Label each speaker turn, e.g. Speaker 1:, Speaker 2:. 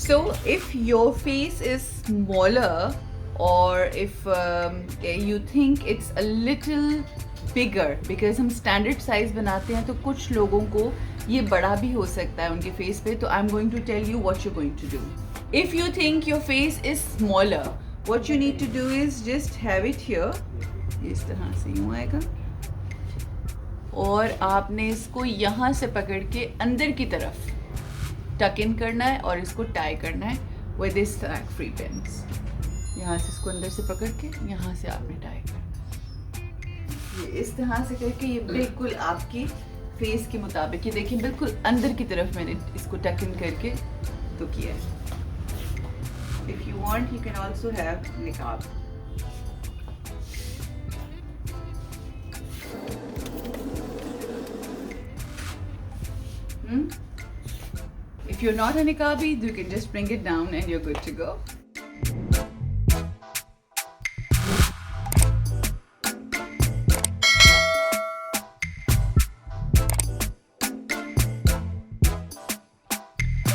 Speaker 1: So if your face is smaller or if you think it's a little bigger, because हम standard size बनाते हैं तो कुछ लोगों को ये बड़ा भी हो सकता है उनके face पे, तो I'm going to tell you what you're going to do. If you think your face is smaller, what you need to do is just have it here. इस तरह से यूँ आएगा और आपने इसको यहाँ से पकड़ के अंदर की तरफ टक इन करना है और इसको टाई करना है with this slack free pins. यहाँ से इसको अंदर से पकड़ के यहाँ से आपने टाई करना, ये इस तरह से करके ये बिल्कुल आपकी फेस के मुताबिक, ये देखिए बिल्कुल अंदर की तरफ मैंने इसको टक इन करके तो किया है. If you want, you can also have niqab. If you're not a niqabi, you can just bring it down and you're good to go.